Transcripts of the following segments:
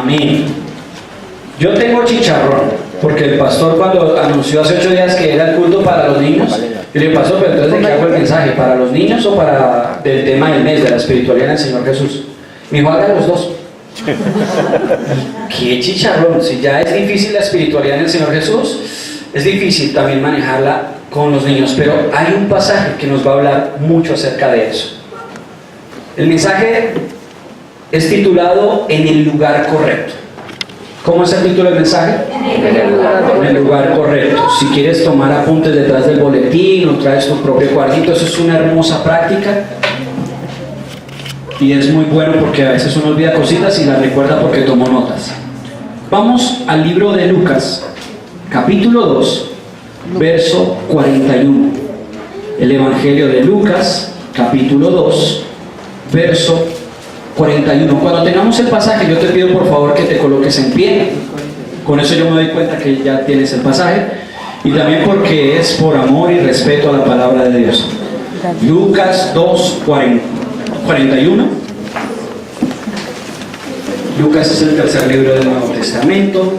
Amén. Yo tengo chicharrón, porque el pastor cuando anunció hace 8 días que era el culto para los niños, y le pasó, pero entonces ¿de qué hago el mensaje? ¿Para los niños o para del tema del mes, de la espiritualidad del Señor Jesús? Me dijo, haga los dos. ¿Qué chicharrón? Si ya es difícil la espiritualidad del Señor Jesús, es difícil también manejarla con los niños, pero hay un pasaje que nos va a hablar mucho acerca de eso. El mensaje es titulado En el lugar correcto. ¿Cómo es el título del mensaje? En el lugar correcto. Si quieres tomar apuntes detrás del boletín o traes tu propio cuadrito, eso es una hermosa práctica y es muy bueno porque a veces uno olvida cositas y las recuerda porque tomó notas. Vamos al libro de Lucas, capítulo 2, verso 41. El Evangelio de Lucas, capítulo 2, verso 41. Cuando tengamos el pasaje, yo te pido por favor que te coloques en pie. Con eso yo me doy cuenta que ya tienes el pasaje. Y también porque es por amor y respeto a la palabra de Dios. Lucas 2, 41. Lucas es el tercer libro del Nuevo Testamento.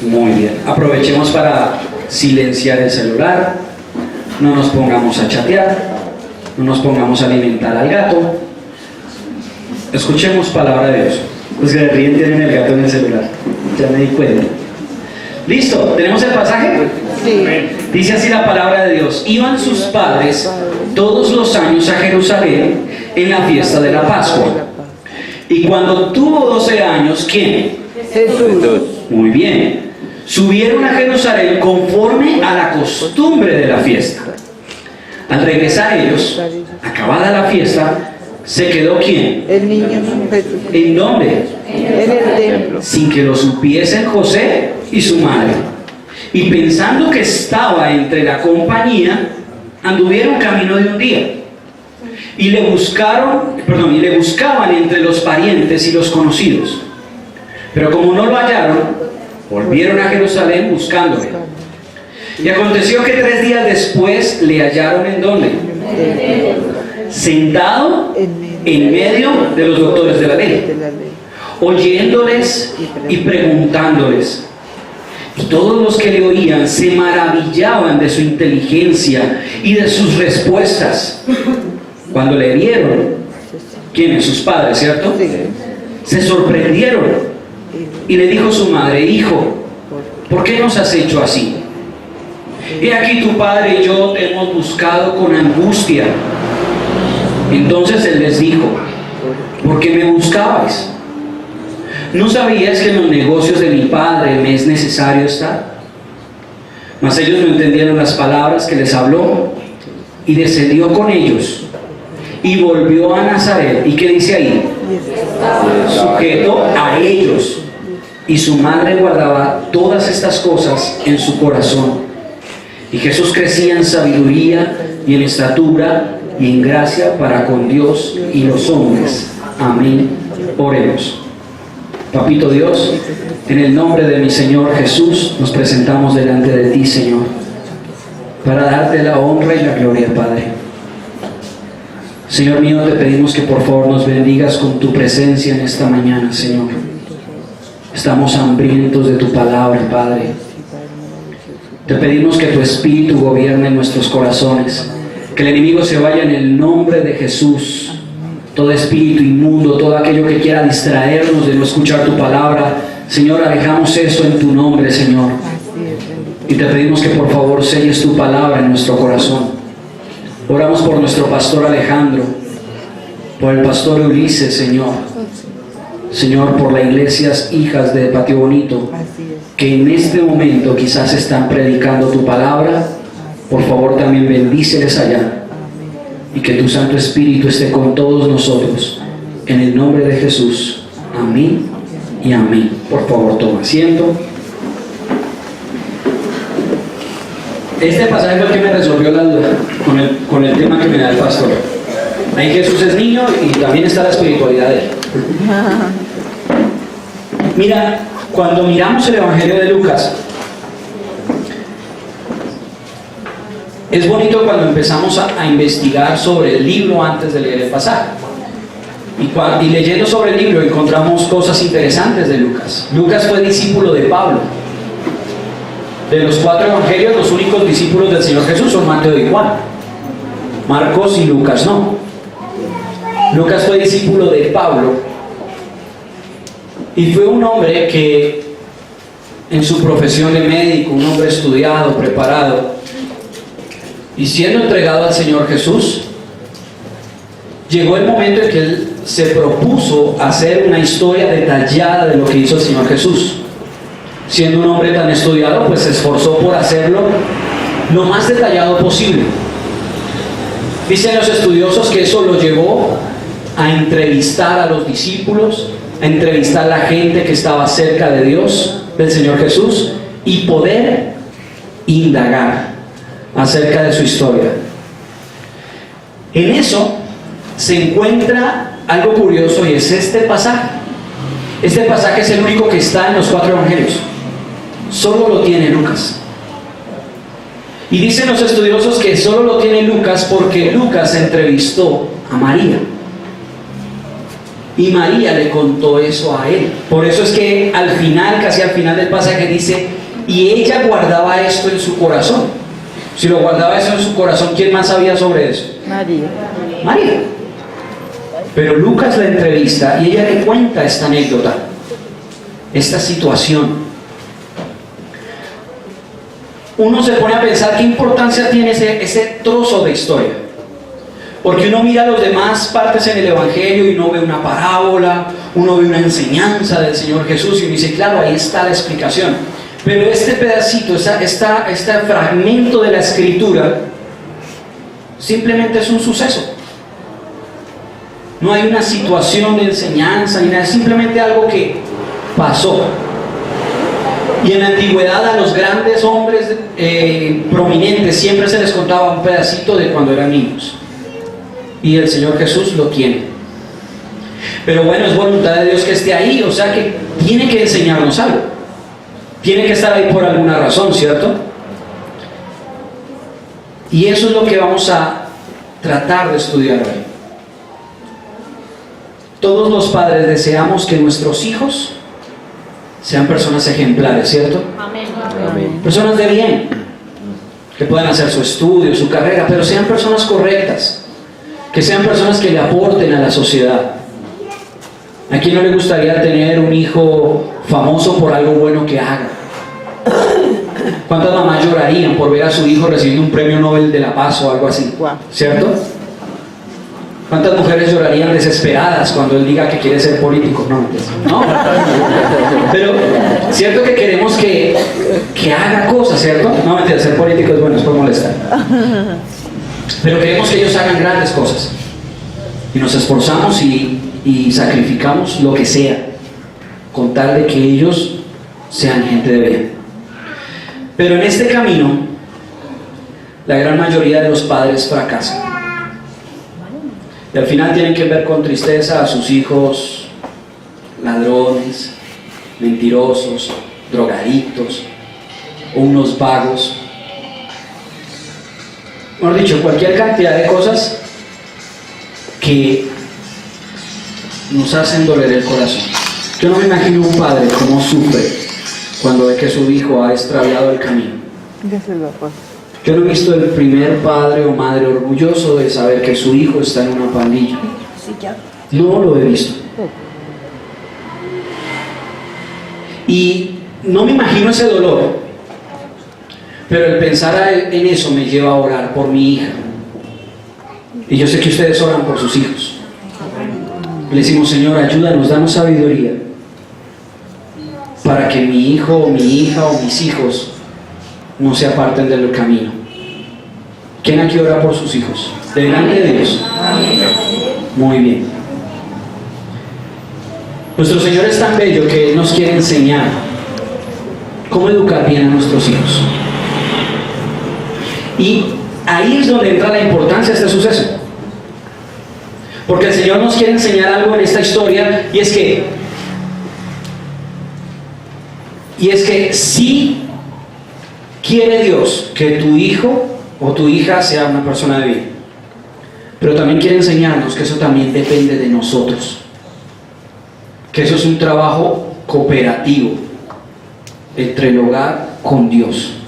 Muy bien. Aprovechemos para silenciar el celular. No nos pongamos a chatear. No nos pongamos a alimentar al gato. Escuchemos palabra de Dios. Los que ríen tienen el gato en el celular. Ya me di cuenta. ¿Listo? ¿Tenemos el pasaje? Sí. Dice así la palabra de Dios. Iban sus padres todos los años a Jerusalén en la fiesta de la Pascua. Y cuando tuvo 12 años, ¿quién? Jesús. Muy bien. Subieron a Jerusalén conforme a la costumbre de la fiesta. Al regresar ellos, acabada la fiesta, ¿se quedó quién? El niño Jesús. ¿En dónde? En el templo. Sin que lo supiesen José y su madre. Y pensando que estaba entre la compañía, anduvieron camino de un día. Y le buscaban entre los parientes y los conocidos. Pero como no lo hallaron, volvieron a Jerusalén buscándole. Y aconteció que 3 días después le hallaron ¿en dónde? Sentado en medio de los doctores de la ley, oyéndoles y preguntándoles. Y todos los que le oían se maravillaban de su inteligencia y de sus respuestas. Cuando le vieron, ¿quiénes? Sus padres, ¿cierto? Se sorprendieron. Y le dijo su madre: hijo, ¿por qué nos has hecho así? He aquí tu padre y yo te hemos buscado con angustia. Entonces él les dijo: ¿por qué me buscabais? ¿No sabías que en los negocios de mi padre me es necesario estar? Mas ellos no entendieron las palabras que les habló, y descendió con ellos y volvió a Nazaret. ¿Y qué dice ahí? Sujeto a ellos. Y su madre guardaba todas estas cosas en su corazón. Y Jesús crecía en sabiduría y en estatura y en gracia para con Dios y los hombres. Amén. Oremos. Papito Dios, en el nombre de mi Señor Jesús, nos presentamos delante de ti, Señor, para darte la honra y la gloria, Padre. Señor mío, te pedimos que por favor nos bendigas con tu presencia en esta mañana, Señor. Estamos hambrientos de tu palabra, Padre. Te pedimos que tu Espíritu gobierne en nuestros corazones, que el enemigo se vaya en el nombre de Jesús. Todo espíritu inmundo, todo aquello que quiera distraernos de no escuchar tu palabra, Señor, alejamos eso en tu nombre, Señor. Y te pedimos que por favor selles tu palabra en nuestro corazón. Oramos por nuestro pastor Alejandro, por el pastor Ulises, Señor. Señor, por las iglesias hijas de Patio Bonito, que en este momento quizás están predicando tu palabra. Por favor también bendíceles allá. Y que tu Santo Espíritu esté con todos nosotros. En el nombre de Jesús. Amén y amén. Por favor, toma asiento. Este pasaje fue el que me resolvió la duda con el tema que me da el pastor. Ahí Jesús es niño y también está la espiritualidad de él. Mira, cuando miramos el Evangelio de Lucas, es bonito cuando empezamos a investigar sobre el libro antes de leer el pasaje. Y leyendo sobre el libro encontramos cosas interesantes de Lucas. Lucas fue discípulo de Pablo. De los 4 evangelios, los únicos discípulos del Señor Jesús son Mateo y Juan. Marcos y Lucas no. Lucas fue discípulo de Pablo y fue un hombre que en su profesión de médico, un hombre estudiado, preparado, y siendo entregado al Señor Jesús, llegó el momento en que él se propuso hacer una historia detallada de lo que hizo el Señor Jesús. Siendo un hombre tan estudiado, pues se esforzó por hacerlo lo más detallado posible. Dicen los estudiosos que eso lo llevó a entrevistar a los discípulos, a entrevistar a la gente que estaba cerca de Dios, del Señor Jesús, y poder indagar acerca de su historia. En eso se encuentra algo curioso, y es este pasaje. Este pasaje es el único que está en los 4 evangelios. Solo lo tiene Lucas. Y dicen los estudiosos que solo lo tiene Lucas porque Lucas entrevistó a María. Y María le contó eso a él. Por eso es que al final, casi al final del pasaje dice, y ella guardaba esto en su corazón. Si lo guardaba eso en su corazón, ¿quién más sabía sobre eso? María. María. Pero Lucas la entrevista y ella le cuenta esta anécdota, esta situación. Uno se pone a pensar qué importancia tiene ese trozo de historia. Porque uno mira las demás partes en el Evangelio y uno ve una parábola, uno ve una enseñanza del Señor Jesús y uno dice, claro, ahí está la explicación. Pero este pedacito, este fragmento de la Escritura, simplemente es un suceso. No hay una situación de enseñanza ni nada, es simplemente algo que pasó. Y en la antigüedad a los grandes hombres prominentes siempre se les contaba un pedacito de cuando eran niños. Y el Señor Jesús lo tiene. Pero bueno, es voluntad de Dios que esté ahí, o sea que tiene que enseñarnos algo. Tiene que estar ahí por alguna razón, ¿cierto? Y eso es lo que vamos a tratar de estudiar hoy. Todos los padres deseamos que nuestros hijos sean personas ejemplares, ¿cierto? Amén. Amén. Personas de bien, que puedan hacer su estudio, su carrera, pero sean personas correctas, que sean personas que le aporten a la sociedad. ¿A quién no le gustaría tener un hijo famoso por algo bueno que haga? ¿Cuántas mamás llorarían por ver a su hijo recibiendo un premio Nobel de la Paz o algo así? ¿Cierto? ¿Cuántas mujeres llorarían desesperadas cuando él diga que quiere ser político? No. Pero cierto que queremos que haga cosas, ¿cierto? No, mentira, ser político es bueno, es por molestar. Pero queremos que ellos hagan grandes cosas. Y nos esforzamos y sacrificamos lo que sea, con tal de que ellos sean gente de bien. Pero en este camino, la gran mayoría de los padres fracasan. Y al final tienen que ver con tristeza a sus hijos ladrones, mentirosos, drogadictos o unos vagos. Mejor dicho, cualquier cantidad de cosas que nos hacen doler el corazón. Yo no me imagino un padre cómo sufre cuando ve que su hijo ha extraviado el camino. Yo no he visto el primer padre o madre orgulloso de saber que su hijo está en una pandilla. No lo he visto. Y no me imagino ese dolor, pero el pensar en eso me lleva a orar por mi hija. Y yo sé que ustedes oran por sus hijos. Le decimos, Señor, ayúdanos, danos sabiduría para que mi hijo o mi hija o mis hijos no se aparten del camino. ¿Quién aquí ora por sus hijos? Delante de Dios. Muy bien. Nuestro Señor es tan bello que Él nos quiere enseñar cómo educar bien a nuestros hijos. Y ahí es donde entra la importancia de este suceso. Porque el Señor nos quiere enseñar algo en esta historia, y es que sí quiere Dios que tu hijo o tu hija sea una persona de bien. Pero también quiere enseñarnos que eso también depende de nosotros, que eso es un trabajo cooperativo entre el hogar con Dios.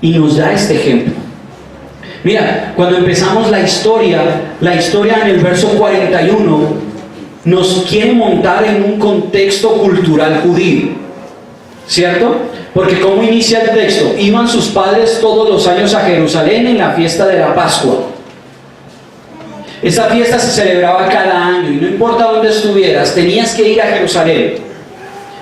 Y nos da este ejemplo. Mira, cuando empezamos la historia en el verso 41 nos quiere montar en un contexto cultural judío, ¿cierto? Porque ¿cómo inicia el texto? Iban sus padres todos los años a Jerusalén en la fiesta de la Pascua. Esa fiesta se celebraba cada año y no importa dónde estuvieras, tenías que ir a Jerusalén.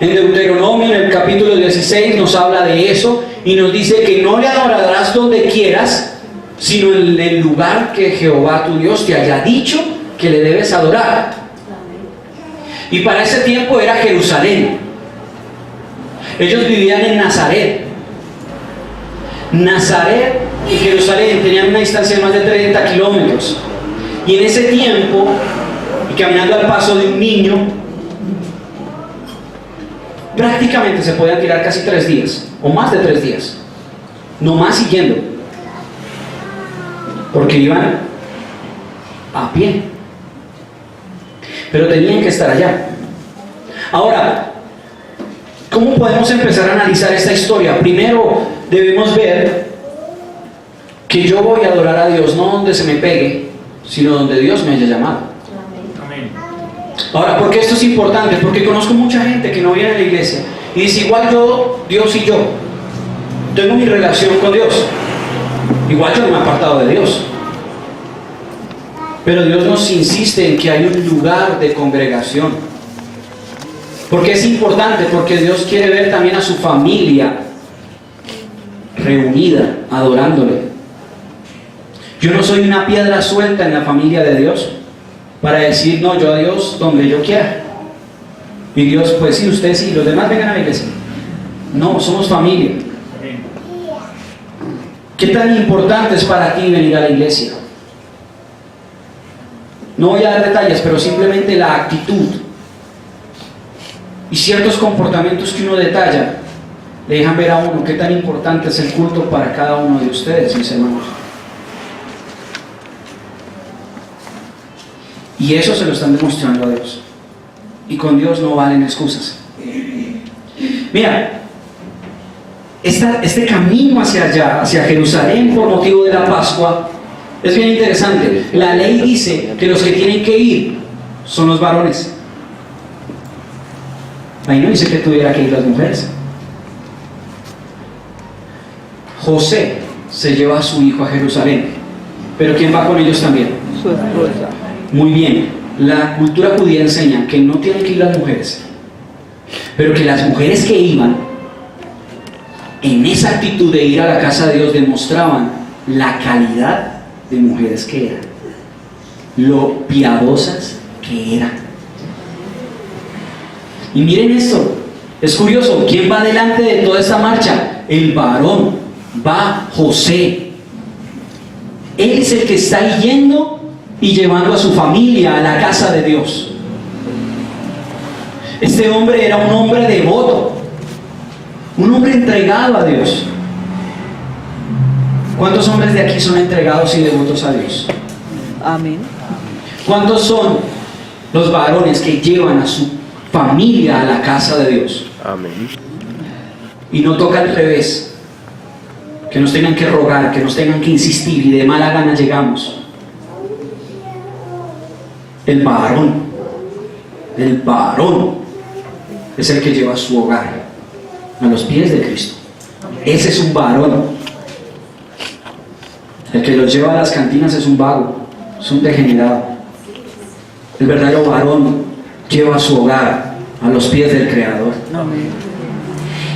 En Deuteronomio, en el capítulo 16, nos habla de eso y nos dice que no le adorarás donde quieras, sino en el lugar que Jehová tu Dios te haya dicho que le debes adorar. Y para ese tiempo era Jerusalén. Ellos vivían en Nazaret. Nazaret y Jerusalén tenían una distancia de más de 30 kilómetros. Y en ese tiempo, y caminando al paso de un niño, prácticamente se podían tirar casi 3 días, o más de 3 días, no más siguiendo, porque iban a pie, pero tenían que estar allá. Ahora, ¿cómo podemos empezar a analizar esta historia? Primero debemos ver que yo voy a adorar a Dios no donde se me pegue, sino donde Dios me haya llamado. Amén. Ahora, ¿por qué esto es importante? Porque conozco mucha gente que no viene a la iglesia y dice, igual yo, Dios y yo tengo mi relación con Dios, igual yo no me he apartado de Dios, pero Dios nos insiste en que hay un lugar de congregación. Porque es importante, porque Dios quiere ver también a su familia reunida, adorándole. Yo no soy una piedra suelta en la familia de Dios para decir, no, yo a Dios donde yo quiera. Y Dios, pues sí, usted sí, los demás vengan a la iglesia. No, somos familia. Amén. ¿Qué tan importante es para ti venir a la iglesia? No voy a dar detalles, pero simplemente la actitud y ciertos comportamientos que uno detalla le dejan ver a uno qué tan importante es el culto para cada uno de ustedes, mis hermanos. Y eso se lo están demostrando a Dios. Y con Dios no valen excusas. Mira, este camino hacia allá, hacia Jerusalén por motivo de la Pascua, es bien interesante. La ley dice que los que tienen que ir son los varones. Ahí no dice que tuviera que ir las mujeres. José se lleva a su hijo a Jerusalén, pero ¿quién va con ellos también? Su esposa. Muy bien, la cultura judía enseña que no tienen que ir las mujeres, pero que las mujeres que iban en esa actitud de ir a la casa de Dios demostraban la calidad de mujeres que eran, lo piadosas que eran. Y miren esto, es curioso, ¿quién va delante de toda esta marcha? El varón, va José. Él es el que está yendo y llevando a su familia a la casa de Dios. Este hombre era un hombre devoto, un hombre entregado a Dios. ¿Cuántos hombres de aquí son entregados y devotos a Dios? Amén. ¿Cuántos son los varones que llevan a su familia a la casa de Dios? Amén. Y no toca al revés, que nos tengan que rogar, que nos tengan que insistir y de mala gana llegamos. El varón es el que lleva su hogar a los pies de Cristo. Ese es un varón. El que los lleva a las cantinas es un vago, es un degenerado. El verdadero varón lleva su hogar a los pies del Creador. Amén.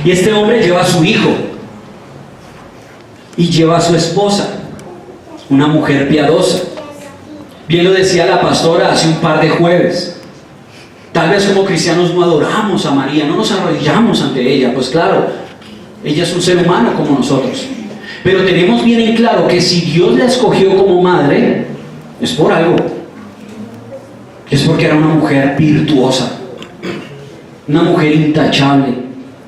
Y este hombre lleva a su hijo y lleva a su esposa, una mujer piadosa. Bien lo decía la pastora hace un par de jueves. Tal vez como cristianos no adoramos a María, no nos arrodillamos ante ella. Pues claro, ella es un ser humano como nosotros. Pero tenemos bien en claro que si Dios la escogió como madre, es por algo. Es porque era una mujer virtuosa, una mujer intachable.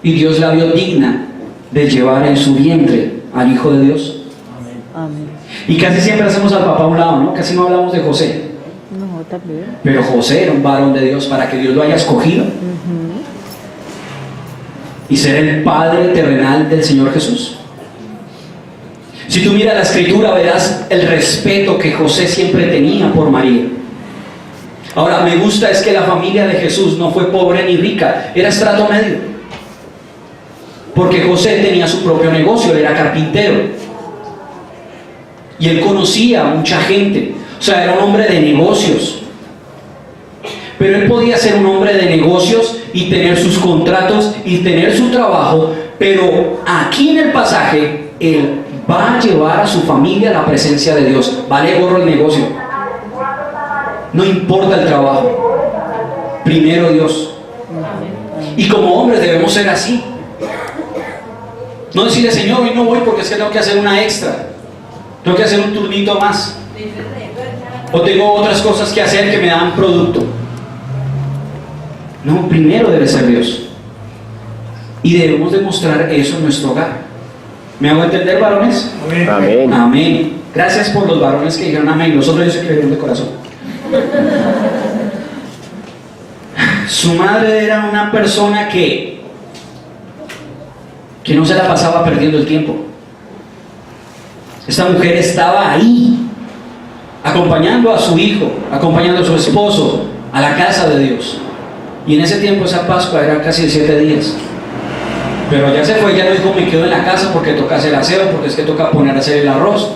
Y Dios la vio digna de llevar en su vientre al Hijo de Dios. Amén. Y casi siempre hacemos al papá a un lado, ¿no? Casi no hablamos de José. No, también. Pero José era un varón de Dios para que Dios lo haya escogido y ser el padre terrenal del Señor Jesús. Si tú miras la escritura, verás el respeto que José siempre tenía por María. Ahora, me gusta es que la familia de Jesús no fue pobre ni rica, era estrato medio. Porque José tenía su propio negocio, él era carpintero. Y él conocía a mucha gente, o sea, era un hombre de negocios. Pero él podía ser un hombre de negocios y tener sus contratos y tener su trabajo, pero aquí en el pasaje, él va a llevar a su familia a la presencia de Dios. Vale gorro el negocio. No importa el trabajo. Primero Dios. Y como hombres debemos ser así. No decirle, Señor, hoy no voy porque es que tengo que hacer una extra. Tengo que hacer un turnito más. O tengo otras cosas que hacer que me dan producto. No, primero debe ser Dios. Y debemos demostrar eso en nuestro hogar. ¿Me hago entender, varones? Amén. Amén. Gracias por los varones que dijeron amén. Los otros yo sé que dijeron de corazón. Su madre era una persona que no se la pasaba perdiendo el tiempo. Esta mujer estaba ahí, acompañando a su hijo, acompañando a su esposo a la casa de Dios. Y en ese tiempo esa Pascua era casi de 7 días. Pero ya se fue, ya no dijo me quedo en la casa porque toca hacer aseo, porque es que toca poner a hacer el arroz.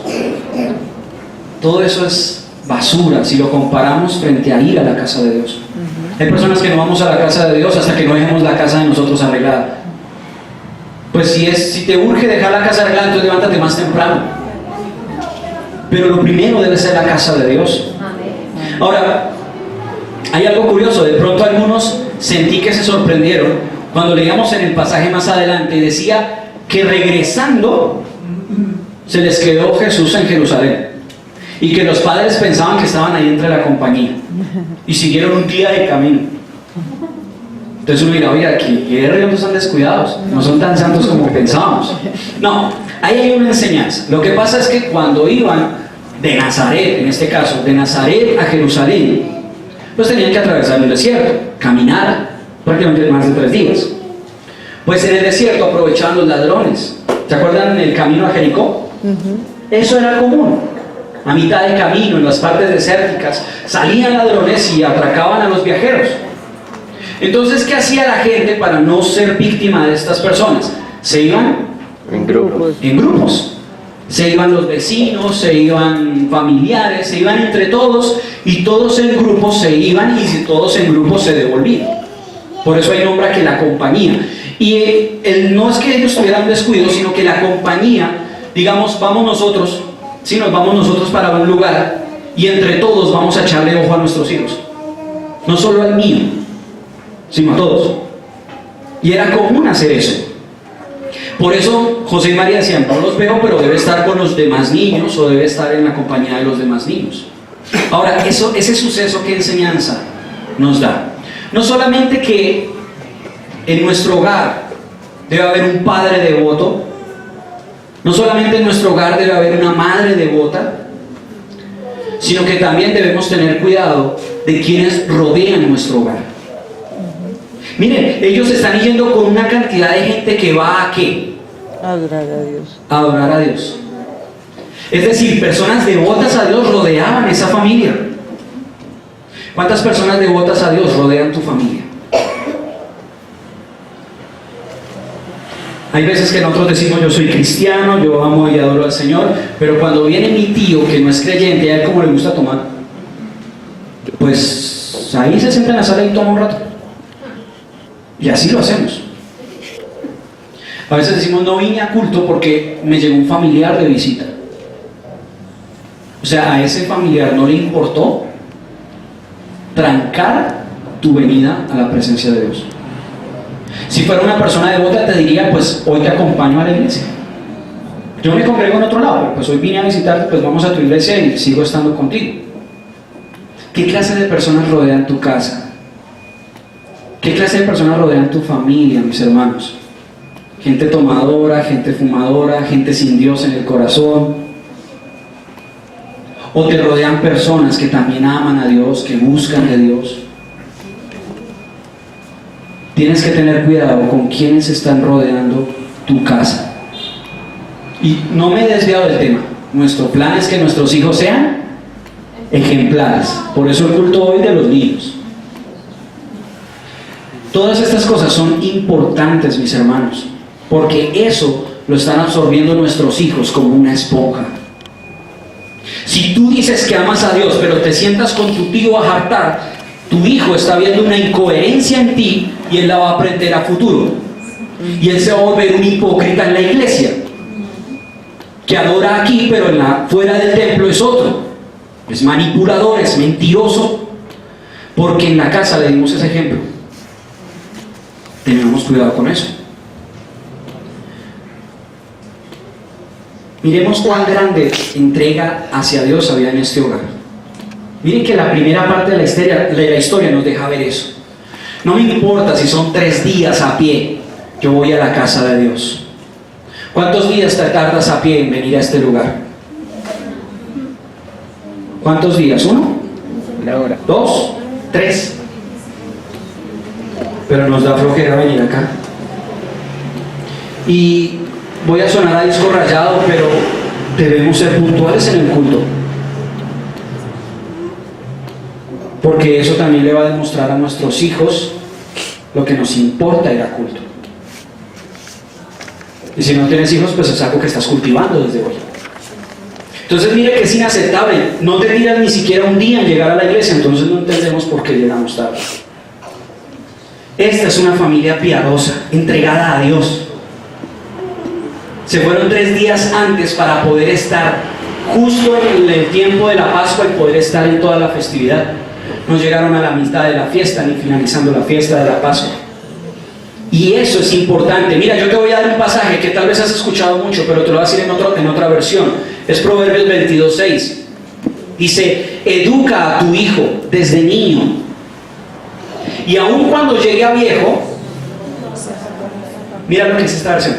Todo eso es basura si lo comparamos frente a ir a la casa de Dios. Hay personas que no vamos a la casa de Dios hasta que no dejemos la casa de nosotros arreglada. Pues si te urge dejar la casa arreglada, entonces levántate más temprano. Pero lo primero debe ser la casa de Dios. Ahora, hay algo curioso, de pronto algunos sentí que se sorprendieron cuando leíamos en el pasaje más adelante, decía que regresando se les quedó Jesús en Jerusalén y que los padres pensaban que estaban ahí entre la compañía y siguieron un día de camino. Entonces uno dirá, oye, aquí no están descuidados, no son tan santos como pensábamos. No, ahí hay una enseñanza. Lo que pasa es que cuando iban de Nazaret, en este caso, de Nazaret a Jerusalén, pues tenían que atravesar el desierto, caminar prácticamente más de 3 días. Pues en el desierto aprovechaban los ladrones. ¿Se acuerdan el camino a Jericó? Eso era común. A mitad de camino, en las partes desérticas, salían ladrones y atracaban a los viajeros. Entonces, ¿qué hacía la gente para no ser víctima de estas personas? Se iban En grupos. en grupos. Se iban los vecinos, se iban familiares, se iban entre todos y todos en grupos se iban y todos en grupos se devolvían. Por eso hay nombra que la compañía. Y no es que ellos tuvieran descuido, sino que la compañía, digamos, vamos nosotros, si nos vamos nosotros para un lugar y entre todos vamos a echarle ojo a nuestros hijos. No solo al mío, sino a todos. Y era común hacer eso. Por eso José y María decían, no los veo, pero debe estar con los demás niños o debe estar en la compañía de los demás niños. Ahora, ese suceso, ¿qué enseñanza nos da? No solamente que en nuestro hogar debe haber un padre devoto, no solamente en nuestro hogar debe haber una madre devota, sino que también debemos tener cuidado de quienes rodean nuestro hogar. Miren, ellos están yendo con una cantidad de gente que va a ¿qué? Adorar a Dios. A adorar a Dios. Es decir, personas devotas a Dios rodeaban esa familia. ¿Cuántas personas devotas a Dios rodean tu familia? Hay veces que nosotros decimos yo soy cristiano, yo amo y adoro al Señor, pero cuando viene mi tío que no es creyente, a él como le gusta tomar, pues ahí se sienta en la sala y toma un rato. Y así lo hacemos. A veces decimos no vine a culto porque me llegó un familiar de visita. O sea, a ese familiar no le importó trancar tu venida a la presencia de Dios. Si fuera una persona devota te diría, pues hoy te acompaño a la iglesia. Yo me congrego en otro lado, pero pues hoy vine a visitarte, pues vamos a tu iglesia y sigo estando contigo. ¿Qué clase de personas rodean tu casa? ¿Qué clase de personas rodean tu familia, mis hermanos? Gente tomadora, gente fumadora, gente sin Dios en el corazón. ¿O te rodean personas que también aman a Dios, que buscan de Dios? Tienes que tener cuidado con quienes están rodeando tu casa. Y no me he desviado del tema. Nuestro plan es que nuestros hijos sean ejemplares. Por eso el culto hoy de los niños. Todas estas cosas son importantes, mis hermanos, porque eso lo están absorbiendo nuestros hijos como una esponja. Si tú dices que amas a Dios, pero te sientas con tu tío a jartar, tu hijo está viendo una incoherencia en ti y él la va a aprender a futuro. Y él se va a volver un hipócrita en la iglesia, que adora aquí, pero fuera del templo es otro. Es manipulador, es mentiroso, porque en la casa le dimos ese ejemplo. Tenemos cuidado con eso. Miremos cuán grande entrega hacia Dios había en este hogar. Miren que la primera parte de la historia nos deja ver eso. No me importa si son 3 días a pie, yo voy a la casa de Dios. ¿Cuántos días te tardas a pie en venir a este lugar? ¿Cuántos días? 1, 2, 3. Pero nos da flojera venir acá. Y voy a sonar a disco rayado, pero debemos ser puntuales en el culto, porque eso también le va a demostrar a nuestros hijos lo que nos importa ir a culto. Y si no tienes hijos, pues es algo que estás cultivando desde hoy. Entonces mire que es inaceptable. No te tiras ni siquiera un día en llegar a la iglesia, entonces no entendemos por qué llegamos tarde. Esta es una familia piadosa, entregada a Dios. Se fueron 3 días antes para poder estar justo en el tiempo de la Pascua y poder estar en toda la festividad. No llegaron a la mitad de la fiesta ni finalizando la fiesta de la Pascua. Y eso es importante. Mira, yo te voy a dar un pasaje que tal vez has escuchado mucho, pero te lo voy a decir en otra versión. Es Proverbios 22:6. Dice: educa a tu hijo desde niño, y aun cuando llegue a viejo, mira lo que dice esta versión,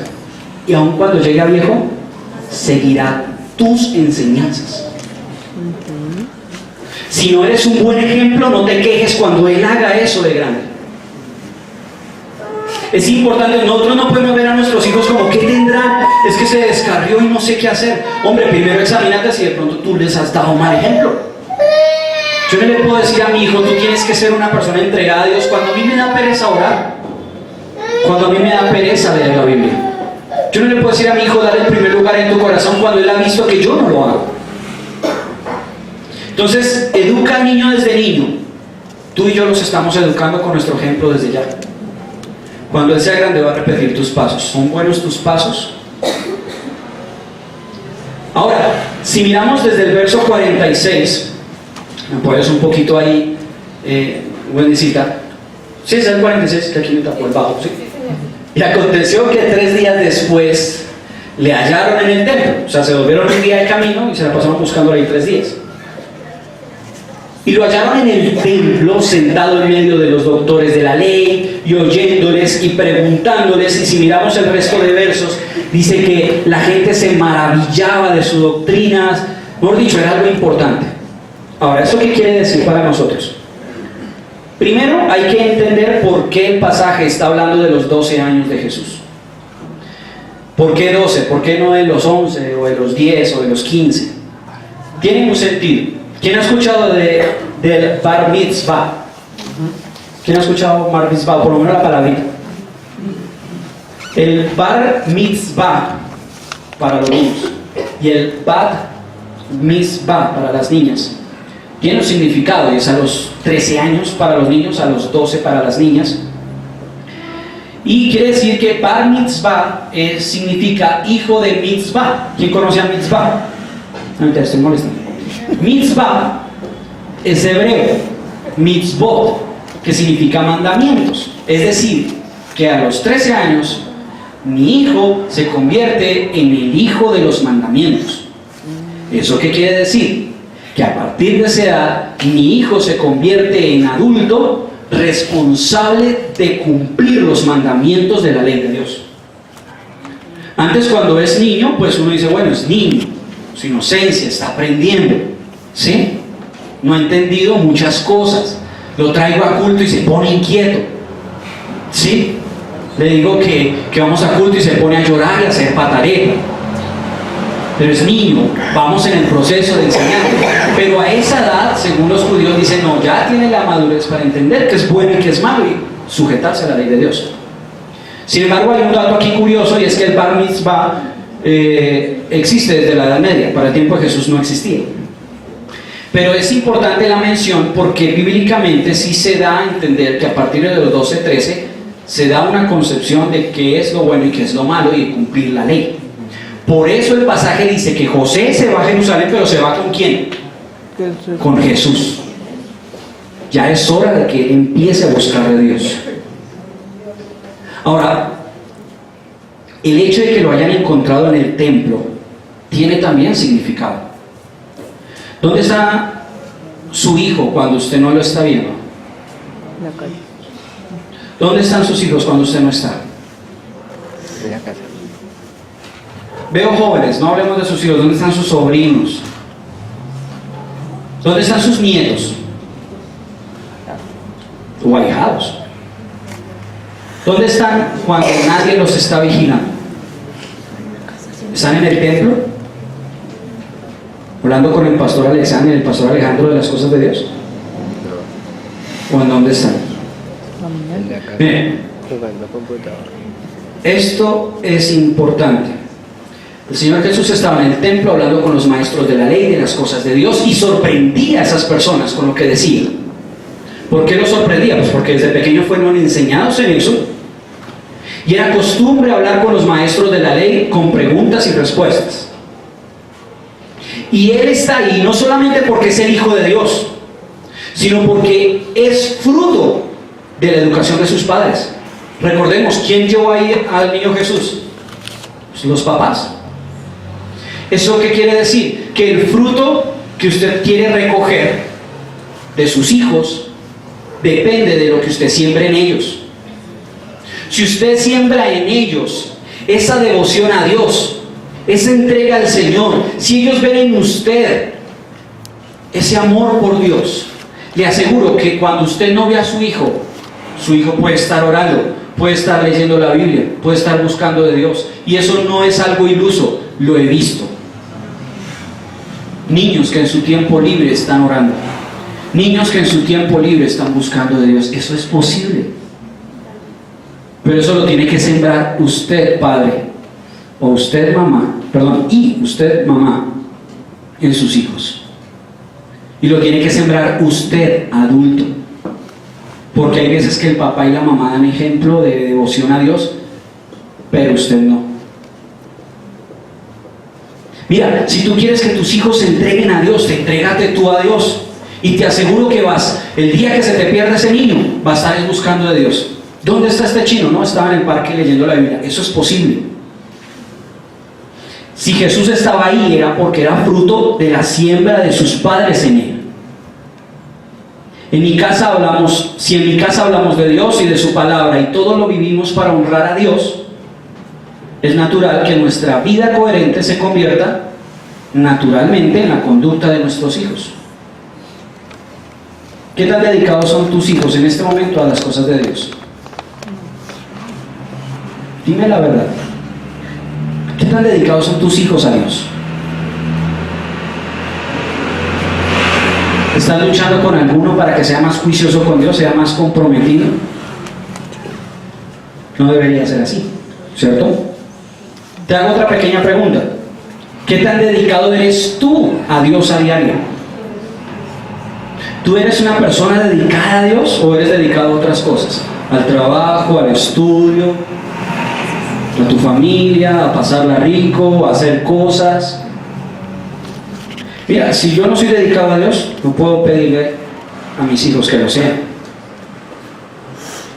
y aun cuando llegue a viejo, seguirá tus enseñanzas. Si no eres un buen ejemplo, no te quejes cuando él haga eso de grande. Es importante, nosotros no podemos ver a nuestros hijos como ¿qué tendrán? Es que se descarrió y no sé qué hacer. Hombre, primero examínate si de pronto tú les has dado un mal ejemplo. Yo no le puedo decir a mi hijo, tú tienes que ser una persona entregada a Dios, cuando a mí me da pereza orar, cuando a mí me da pereza leer la Biblia. Yo no le puedo decir a mi hijo, dale el primer lugar en tu corazón, cuando él ha visto que yo no lo hago. Entonces, educa al niño desde niño. Tú y yo los estamos educando con nuestro ejemplo desde ya. Cuando él sea grande va a repetir tus pasos. ¿Son buenos tus pasos? Ahora, si miramos desde el verso 46, me pones un poquito ahí, Wendycita. Sí, es el 46, que aquí me tapó el bajo, ¿sí? Y aconteció que 3 días después le hallaron en el templo. O sea, se volvieron un día de camino y se la pasaron buscando ahí 3 días. Y lo hallaron en el templo, sentado en medio de los doctores de la ley, y oyéndoles y preguntándoles. Y si miramos el resto de versos, dice que la gente se maravillaba de sus doctrinas. Mejor dicho, era algo importante. Ahora, ¿eso qué quiere decir para nosotros? Primero, hay que entender por qué el pasaje está hablando de los 12 años de Jesús. ¿Por qué 12? ¿Por qué no de los 11, o de los 10, o de los 15? Tiene un sentido. ¿Quién ha escuchado del Bar Mitzvah? ¿Quién ha escuchado Bar Mitzvah? Por lo menos la palabrita. El Bar Mitzvah para los niños y el Bat Mitzvah para las niñas tiene un significado, y es a los 13 años para los niños, a los 12 para las niñas. Y quiere decir que Bar Mitzvah significa hijo de Mitzvah. ¿Quién conoce a Mitzvah? No te estoy molestando. Mitzvah es hebreo, mitzvot, que significa mandamientos. Es decir, que a los 13 años mi hijo se convierte en el hijo de los mandamientos. ¿Eso qué quiere decir? Que a partir de esa edad mi hijo se convierte en adulto responsable de cumplir los mandamientos de la ley de Dios. Antes, cuando es niño, pues uno dice, bueno, es niño, su inocencia, está aprendiendo. ¿Sí? No ha entendido muchas cosas. Lo traigo a culto y se pone inquieto. ¿Sí? Le digo que vamos a culto y se pone a llorar y a hacer pataleta. Pero es niño, vamos en el proceso de enseñanza. Pero a esa edad, según los judíos, dicen, no, ya tiene la madurez para entender que es bueno y que es malo y sujetarse a la ley de Dios. Sin embargo, hay un dato aquí curioso, y es que el bar mitzvah existe desde la Edad Media. Para el tiempo de Jesús no existía. Pero es importante la mención porque bíblicamente sí se da a entender que a partir de los 12, 13 se da una concepción de qué es lo bueno y qué es lo malo y de cumplir la ley. Por eso el pasaje dice que José se va a Jerusalén, pero se va ¿con quién? Con Jesús. Ya es hora de que empiece a buscar a Dios. Ahora, el hecho de que lo hayan encontrado en el templo tiene también significado. ¿Dónde está su hijo cuando usted no lo está viendo? La calle. ¿Dónde están sus hijos cuando usted no está? En la casa. Veo jóvenes, no hablemos de sus hijos. ¿Dónde están sus sobrinos? ¿Dónde están sus nietos? O ahijados. ¿Dónde están cuando nadie los está vigilando? ¿Están en el templo? ¿Hablando con el pastor Alexander y el pastor Alejandro de las cosas de Dios? ¿O en dónde están? En la casa. Miren, Jugando computador. esto es importante. El Señor Jesús estaba en el templo hablando con los maestros de la ley, de las cosas de Dios, y sorprendía a esas personas con lo que decía. ¿Por qué los sorprendía? Pues porque desde pequeños fueron enseñados en eso. Y era costumbre hablar con los maestros de la ley con preguntas y respuestas. Y Él está ahí no solamente porque es el Hijo de Dios, sino porque es fruto de la educación de sus padres. Recordemos, ¿quién llevó ahí al niño Jesús? Pues los papás. ¿Eso qué quiere decir? Que el fruto que usted quiere recoger de sus hijos depende de lo que usted siembre en ellos. Si usted siembra en ellos esa devoción a Dios, esa entrega al Señor, si ellos ven en usted ese amor por Dios, le aseguro que cuando usted no ve a su hijo puede estar orando, puede estar leyendo la Biblia, puede estar buscando de Dios. Y eso no es algo iluso, lo he visto. Niños que en su tiempo libre están orando, niños que en su tiempo libre están buscando de Dios. Eso es posible. Pero eso lo tiene que sembrar usted, padre, o usted, mamá, y usted, mamá, en sus hijos. Y lo tiene que sembrar usted, adulto. Porque hay veces que el papá y la mamá dan ejemplo de devoción a Dios, pero usted no. Mira, si tú quieres que tus hijos se entreguen a Dios, entrégate tú a Dios. Y te aseguro que el día que se te pierda ese niño, vas a estar buscando de Dios. ¿Dónde está este chino? No, estaba en el parque leyendo la Biblia. Eso es posible. Si Jesús estaba ahí, era porque era fruto de la siembra de sus padres en él. Si en mi casa hablamos de Dios y de su palabra y todo lo vivimos para honrar a Dios, es natural que nuestra vida coherente se convierta naturalmente en la conducta de nuestros hijos. ¿Qué tan dedicados son tus hijos en este momento a las cosas de Dios? Dime la verdad. ¿Qué tan dedicados son tus hijos a Dios? ¿Estás luchando con alguno para que sea más juicioso con Dios, sea más comprometido? No debería ser así, ¿cierto? Te hago otra pequeña pregunta. ¿Qué tan dedicado eres tú a Dios a diario? ¿Tú eres una persona dedicada a Dios o eres dedicado a otras cosas? Al trabajo, al estudio, a tu familia, a pasarla rico, a hacer cosas. Mira, si yo no soy dedicado a Dios, no puedo pedirle a mis hijos que lo sean.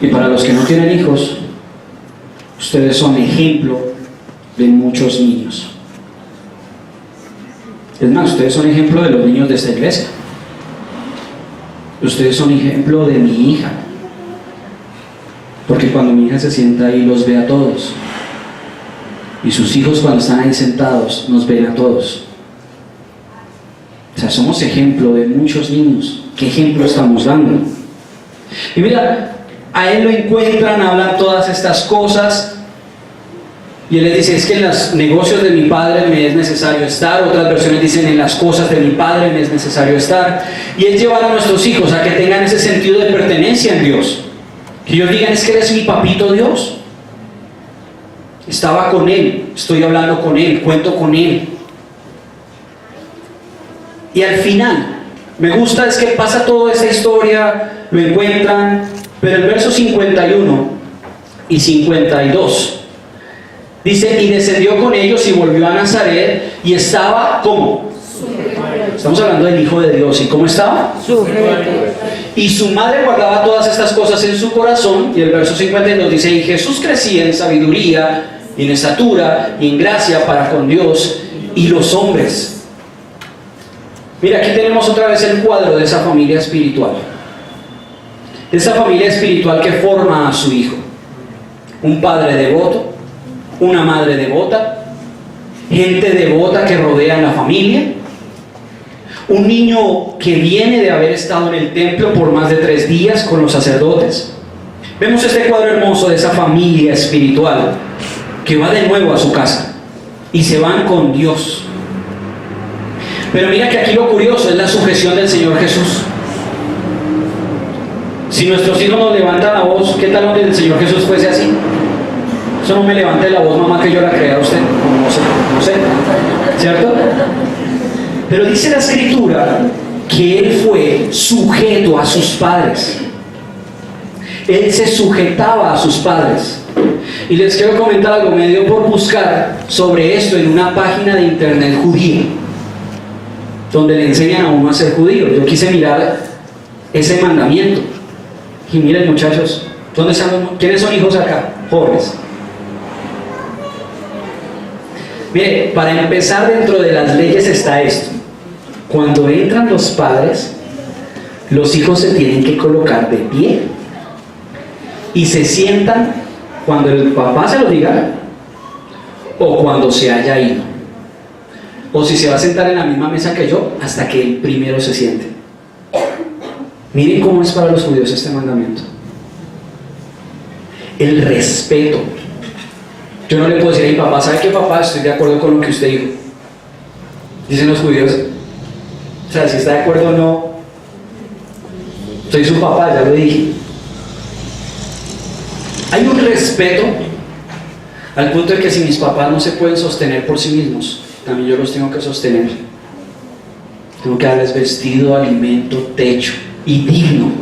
Y para los que no tienen hijos, ustedes son ejemplo de muchos niños. Es más, ustedes son ejemplo de los niños de esta iglesia. Ustedes son ejemplo de mi hija. Porque cuando mi hija se sienta ahí, los ve a todos. Y sus hijos, cuando están ahí sentados, nos ven a todos. O sea, sea, somos ejemplo de muchos niños. ¿Qué ejemplo estamos dando? Y mira, a él lo encuentran, hablan todas estas cosas. Y él les dice, es que en los negocios de mi padre me es necesario estar. Otras versiones dicen, en las cosas de mi padre me es necesario estar. Y es llevar a nuestros hijos a que tengan ese sentido de pertenencia en Dios. Que ellos digan, es que eres mi papito Dios. Estaba con él, estoy hablando con él, cuento con él. Y al final, me gusta es que pasa toda esta historia, lo encuentran, pero el verso 51 y 52 dice, y descendió con ellos y volvió a Nazaret y estaba, ¿cómo? Estamos hablando del Hijo de Dios. ¿Y cómo estaba? Y su madre guardaba todas estas cosas en su corazón. Y el verso 52 dice, y Jesús crecía en sabiduría, y en estatura, y en gracia para con Dios y los hombres. Mira, aquí tenemos otra vez el cuadro de esa familia espiritual. De esa familia espiritual que forma a su hijo. Un padre devoto, una madre devota, gente devota que rodea a la familia, un niño que viene de haber estado en el templo por más de 3 días con los sacerdotes. Vemos este cuadro hermoso de esa familia espiritual que va de nuevo a su casa y se van con Dios. Pero mira que aquí lo curioso es la sujeción del Señor Jesús. Si nuestros hijos nos levantan la voz, ¿qué tal donde el Señor Jesús fuese así? Eso no me levante la voz, mamá, que yo la creé a usted. No sé, ¿cierto? Pero dice la Escritura que él fue sujeto a sus padres. Él se sujetaba a sus padres. Y les quiero comentar algo, me dio por buscar sobre esto en una página de internet judía, donde le enseñan a uno a ser judío. Yo quise mirar ese mandamiento. Y miren, muchachos, ¿dónde están ¿quiénes son hijos acá? Jóvenes. Mire, para empezar, dentro de las leyes está esto. Cuando entran los padres, los hijos se tienen que colocar de pie y se sientan cuando el papá se lo diga o cuando se haya ido, o si se va a sentar en la misma mesa que yo, hasta que el primero se siente. Miren cómo es para los judíos este mandamiento. El respeto. Yo no le puedo decir a mi papá, ¿sabe qué, papá? Estoy de acuerdo con lo que usted dijo. Dicen los judíos, o sea, si está de acuerdo o no, soy su papá, ya lo dije. Hay un respeto al punto de que si mis papás no se pueden sostener por sí mismos, también yo los tengo que sostener. Tengo que darles vestido, alimento, techo y digno.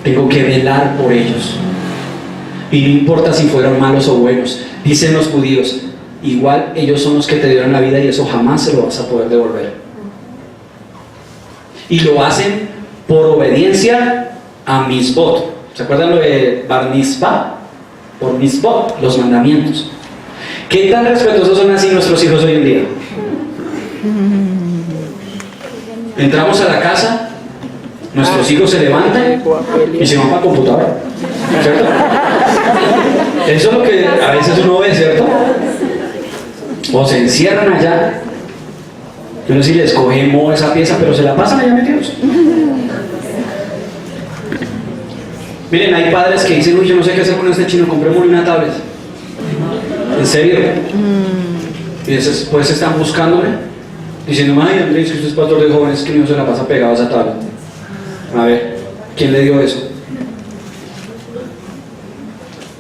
Tengo que velar por ellos. Y no importa si fueron malos o buenos. Dicen los judíos, igual ellos son los que te dieron la vida y eso jamás se lo vas a poder devolver. Y lo hacen por obediencia a misbot. ¿Se acuerdan lo de Bar Mitzvah? Por misbot, los mandamientos. ¿Qué tan respetuosos son así nuestros hijos hoy en día? Entramos a la casa, nuestros hijos se levantan y se van para la computadora, ¿cierto? Eso es lo que a veces uno ve, ¿cierto? O se encierran allá. Yo no sé si les cogemos esa pieza, pero se la pasan allá metidos. Miren, hay padres que dicen, uy, yo no sé qué hacer con este chino, comprémosle una tablet. ¿En serio? Y después están buscándome, diciendo, ay, Andrés, si usted es pastor de jóvenes, que mi hijo se la pasa pegado a esa tablet. A ver, ¿quién le dio eso?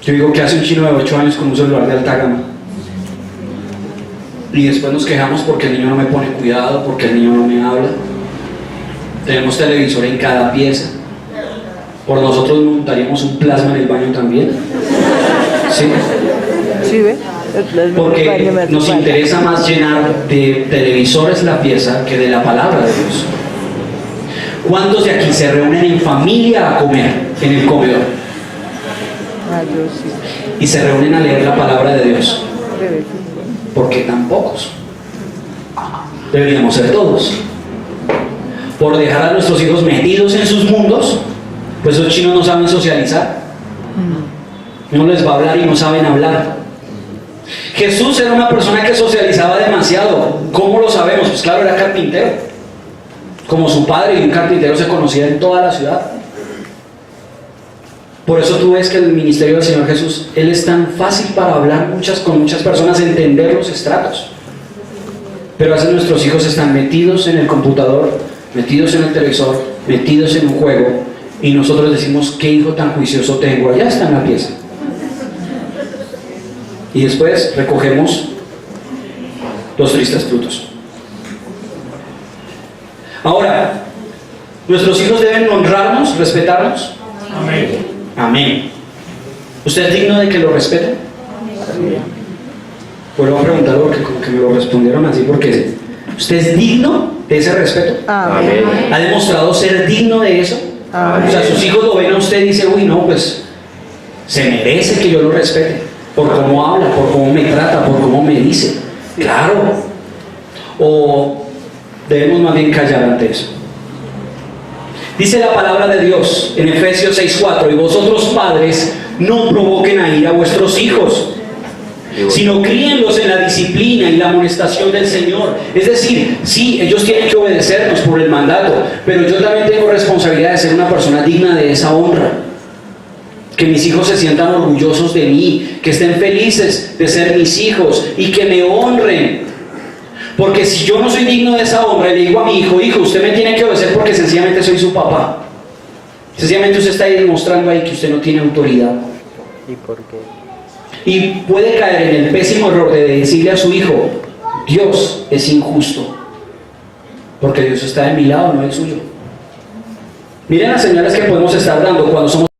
Yo digo, ¿qué hace un chino de 8 años con un celular de alta gama? Y después nos quejamos porque el niño no me pone cuidado, porque el niño no me habla. Tenemos televisor en cada pieza. Por nosotros montaríamos un plasma en el baño también. ¿Sí? ¿Sí ve? Porque nos interesa más llenar de televisores la pieza que de la palabra de Dios. ¿Cuántos de aquí se reúnen en familia a comer en el comedor? Y se reúnen a leer la palabra de Dios? ¿Por qué tan pocos? Deberíamos ser todos. Por dejar a nuestros hijos metidos en sus mundos, pues los chinos no saben socializar. No les va a hablar y no saben hablar. Jesús era una persona que socializaba demasiado. ¿Cómo lo sabemos? Pues claro, era carpintero. como su padre y un carpintero se conocía en toda la ciudad. Por eso tú ves que el ministerio del Señor Jesús, Él es tan fácil para hablar con muchas personas, entender los estratos. Pero a veces nuestros hijos están metidos en el computador, metidos en el televisor, metidos en un juego, y nosotros decimos, qué hijo tan juicioso tengo, allá está en la pieza. Y después recogemos los tristes frutos. Ahora, nuestros hijos deben honrarnos, respetarnos. Amén. Amén. ¿Usted es digno de que lo respeten? Vuelvo a preguntarlo porque como que me lo respondieron así, porque ¿usted es digno de ese respeto? Amén. ¿Ha demostrado ser digno de eso? Amén. O sea, sus hijos lo ven a usted y dicen, uy, no, pues se merece que yo lo respete por cómo habla, por cómo me trata, por cómo me dice. Claro. O debemos más bien callar ante eso. Dice la palabra de Dios en Efesios 6:4, y vosotros padres no provoquen a ira a vuestros hijos, sino críenlos en la disciplina y la amonestación del Señor. Es decir, sí, ellos tienen que obedecernos por el mandato, pero yo también tengo responsabilidad de ser una persona digna de esa honra. Que mis hijos se sientan orgullosos de mí, que estén felices de ser mis hijos y que me honren. Porque si yo no soy digno de esa honra, le digo a mi hijo, hijo, usted me tiene que obedecer porque sencillamente soy su papá. Sencillamente usted está ahí demostrando ahí que usted no tiene autoridad. ¿Y por qué? Y puede caer en el pésimo error de decirle a su hijo, Dios es injusto, porque Dios está de mi lado, no del suyo. Miren las señales que podemos estar dando cuando somos